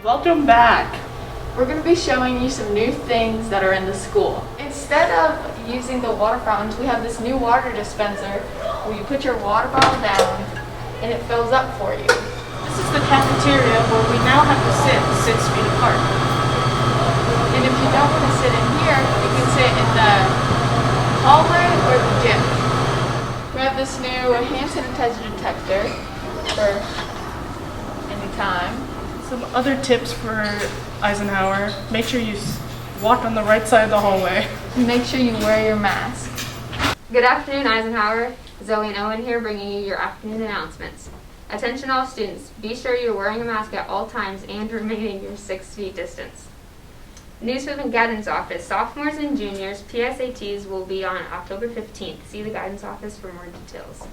Welcome back. We're going to be showing you some new things that are in the school. Instead of using the water fountains, we have this new water dispenser where you put your water bottle down and it fills up for you. This is the cafeteria where we now have to sit 6 feet apart. And if you don't want to sit in here, you can sit in the hallway or the gym. We have this new hand sanitizer detector for any time. Some other tips for Eisenhower: make sure you walk on the right side of the hallway. Make sure you wear your mask. Good afternoon, Eisenhower. Zoe and Owen here bringing you your afternoon announcements. Attention all students, be sure you're wearing a mask at all times and remaining your 6 feet distance. News from the guidance office. Sophomores and juniors PSATs will be on October 15th. See the guidance office for more details.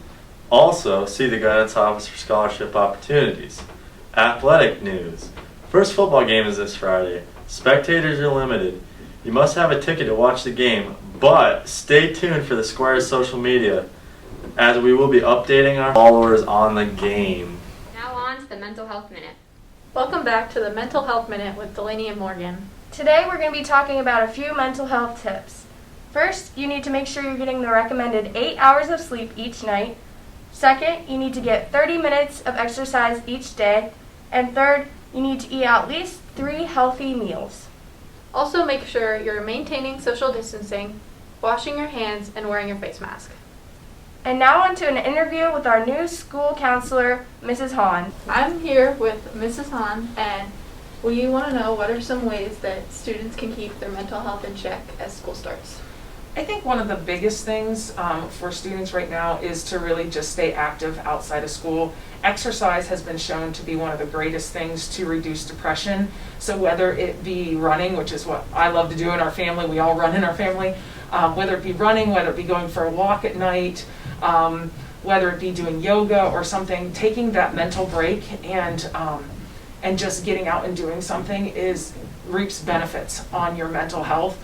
Also, see the guidance office for scholarship opportunities. Athletic news. First football game is this Friday. Spectators are limited. You must have a ticket to watch the game, but stay tuned for the Squire's social media as we will be updating our followers on the game. Now on to the Mental Health Minute. Welcome back to the Mental Health Minute with Delaney and Morgan. Today we're going to be talking about a few mental health tips. First, you need to make sure you're getting the recommended 8 hours of sleep each night. Second, you need to get 30 minutes of exercise each day. And third, you need to eat at least 3 healthy meals. Also make sure you're maintaining social distancing, washing your hands, and wearing your face mask. And now on to an interview with our new school counselor, Mrs. Hahn. I'm here with Mrs. Hahn, and we want to know what are some ways that students can keep their mental health in check as school starts. I think one of the biggest things for students right now is to really just stay active outside of school. Exercise has been shown to be one of the greatest things to reduce depression. So whether it be running, which is what I love to do in our family, we all run in our family, whether it be running, whether it be going for a walk at night, whether it be doing yoga or something, taking that mental break and just getting out and doing something reaps benefits on your mental health.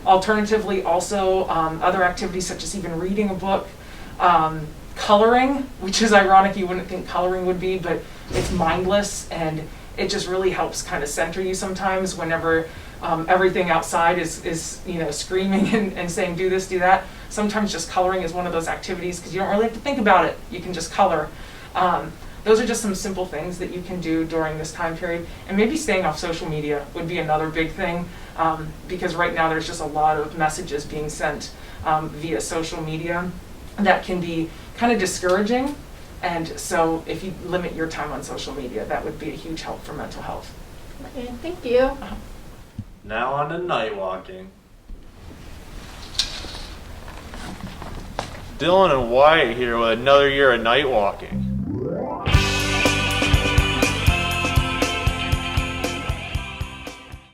Alternatively, also other activities such as even reading a book, coloring, which is ironic, you wouldn't think coloring would be, but it's mindless and it just really helps kind of center you sometimes whenever everything outside is screaming and saying do this, do that. Sometimes just coloring is one of those activities because you don't really have to think about it. You can just color. Those are just some simple things that you can do during this time period. And maybe staying off social media would be another big thing because right now there's just a lot of messages being sent via social media that can be kind of discouraging. And so if you limit your time on social media, that would be a huge help for mental health. Okay, thank you. Now on to night walking. Dylan and Wyatt here with another year of night walking.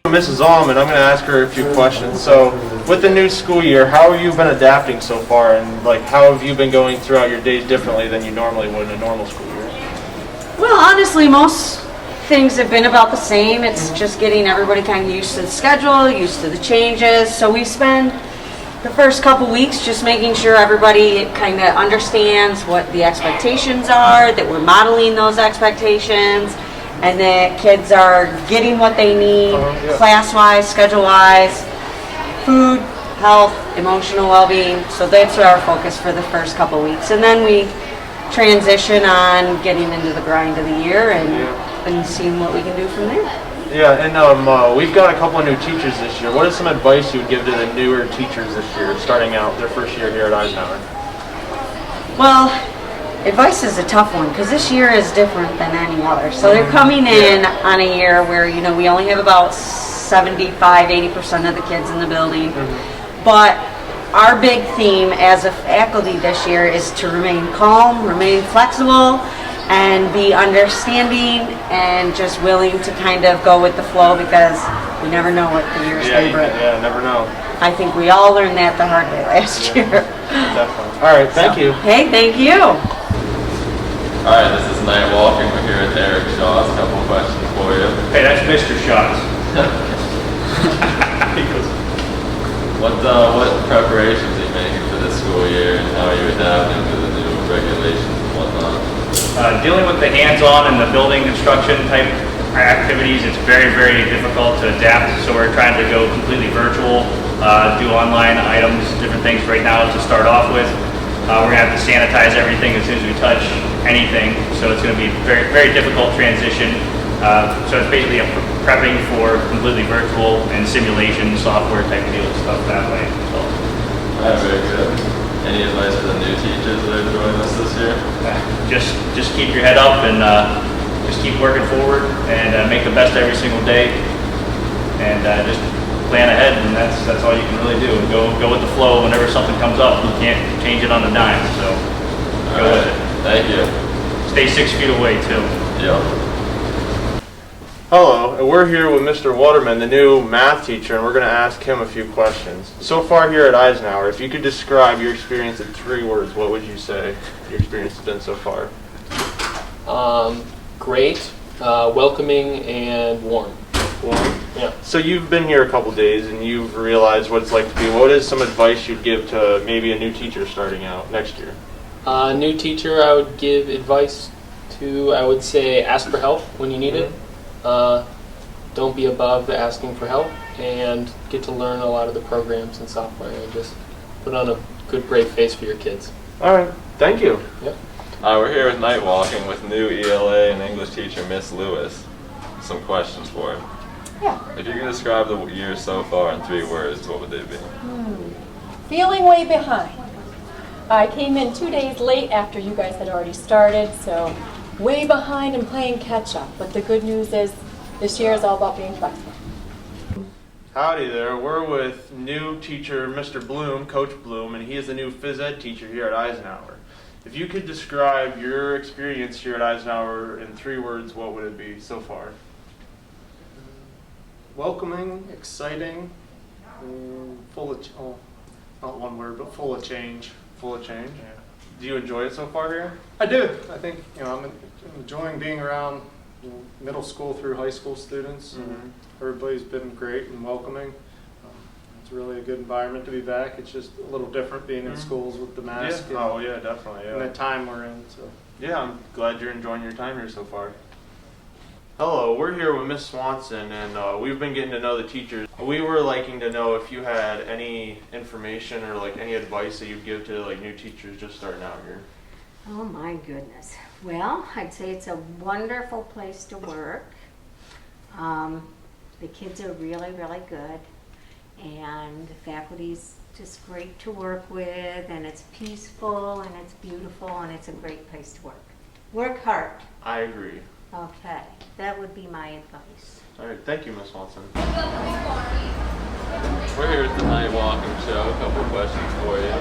Mrs. Allman, I'm going to ask her a few questions. So, with the new school year, how have you been adapting so far, and how have you been going throughout your days differently than you normally would in a normal school year? Well, honestly, most things have been about the same. It's just getting everybody kind of used to the schedule, used to the changes. So we spend the first couple weeks just making sure everybody kind of understands what the expectations are, that we're modeling those expectations, and that kids are getting what they need, class-wise, schedule-wise, food, health, emotional well-being. So that's our focus for the first couple weeks. And then we transition on getting into the grind of the year and seeing what we can do from there. Yeah, and we've got a couple of new teachers this year. What is some advice you would give to the newer teachers this year, starting out their first year here at Eisenhower? Well, advice is a tough one because this year is different than any other. So they're coming in on a year where, we only have about 75-80% of the kids in the building. But our big theme as a faculty this year is to remain calm, remain flexible, and be understanding and just willing to kind of go with the flow because we never know what the year's going to bring. Yeah, never know. I think we all learned that the hard way last year. Definitely. All right, thank you. Hey, thank you. All right, this is Night Walking. We're here with Eric Shaw's. A couple of questions for you. Hey, that's Mr. Shaw's. What preparations are you making for this school year, and how are you adapting to the new regulations and whatnot? Dealing with the hands-on and the building construction type activities, it's very, very difficult to adapt. So we're trying to go completely virtual, do online items, different things right now to start off with. We're gonna have to sanitize everything as soon as we touch anything. So it's gonna be a very, very difficult transition. So it's basically a prepping for completely virtual and simulation software type deal stuff that way. So. Very good. Any advice for the new teachers that are joining us this year? Just keep your head up and just keep working forward and make the best every single day, and just plan ahead, and that's all you can really do. Go with the flow. Whenever something comes up, you can't change it on a dime. So go with it. Thank you. Stay 6 feet away too. Yep. Hello, and we're here with Mr. Waterman, the new math teacher, and we're going to ask him a few questions. So far here at Eisenhower, if you could describe your experience in 3 words, what would you say your experience has been so far? Great, welcoming, and warm. Warm? Yeah. So you've been here a couple days, and you've realized what it's like to be. What is some advice you'd give to maybe a new teacher starting out next year? New teacher, I would give advice to, I would say, ask for help when you need it. Don't be above the asking for help, and get to learn a lot of the programs and software, and just put on a good, brave face for your kids. All right, thank you. Yep. We're here with Night Walking with new ELA and English teacher Miss Lewis. Some questions for him. Yeah. If you could describe the year so far in 3 words, what would they be? Feeling way behind. I came in 2 days late after you guys had already started, so way behind and playing catch up. But the good news is this year is all about being flexible. Howdy there. We're with new teacher Mr. Bloom, Coach Bloom, and he is the new phys ed teacher here at Eisenhower. If you could describe your experience here at Eisenhower in 3 words, what would it be so far? Welcoming, exciting, full of, not one word, but full of change. Full of change? Yeah. Do you enjoy it so far here? I do. I think, I'm enjoying being around middle school through high school students. Mm-hmm. Everybody's been great and welcoming. It's really a good environment to be back. It's just a little different being in schools with the mask. Yeah. Oh, yeah, definitely. Yeah. And the time we're in. So. Yeah, I'm glad you're enjoying your time here so far. Hello, we're here with Miss Swanson, and we've been getting to know the teachers. We were liking to know if you had any information or like any advice that you'd give to like new teachers just starting out here. Oh my goodness. Well, I'd say it's a wonderful place to work. The kids are really, really good, and the faculty's just great to work with, and it's peaceful, and it's beautiful, and it's a great place to work. Work hard. I agree. Okay, that would be my advice. All right, thank you, Miss Swanson. We're here at the Night Walking show. A couple of questions for you.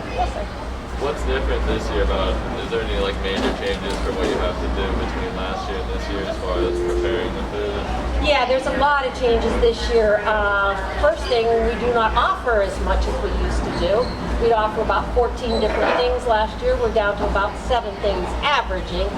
What's different this year about, is there any like major changes for what you have to do between last year and this year as far as preparing the food? Yeah, there's a lot of changes this year. First thing, we do not offer as much as we used to do. We'd offer about 14 different things last year. We're down to about 7 things averaging.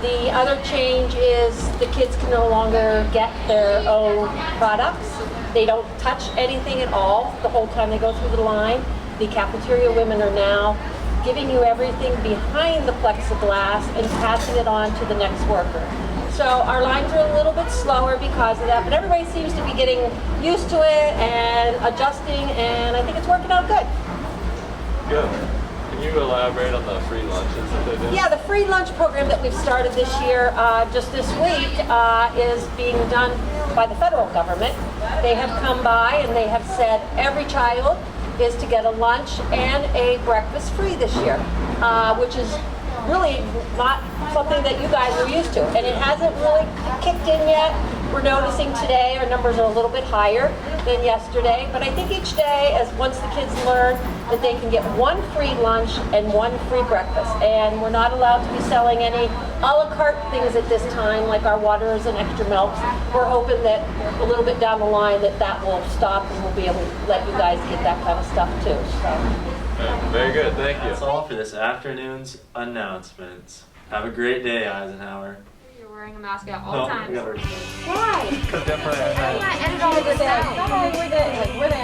The other change is the kids can no longer get their own products. They don't touch anything at all the whole time they go through the line. The cafeteria women are now giving you everything behind the plexiglass and passing it on to the next worker. So our lines are a little bit slower because of that, but everybody seems to be getting used to it and adjusting, and I think it's working out good. Good. Can you elaborate on the free lunches that they do? Yeah, the free lunch program that we've started this year, just this week, is being done by the federal government. They have come by and they have said every child is to get a lunch and a breakfast free this year, which is really not something that you guys are used to. And it hasn't really kicked in yet. We're noticing today our numbers are a little bit higher than yesterday, but I think each day, as once the kids learn that they can get 1 free lunch and 1 free breakfast, and we're not allowed to be selling any a la carte things at this time, like our waters and extra milks. We're hoping that a little bit down the line that will stop and we'll be able to let you guys get that kind of stuff too. So. Very good, thank you. That's all for this afternoon's announcements. Have a great day, Eisenhower. You're wearing a mask at all times. We gotta Why? cut that part out. I'm not edit all of this out. No, we're the. Hey, we're the.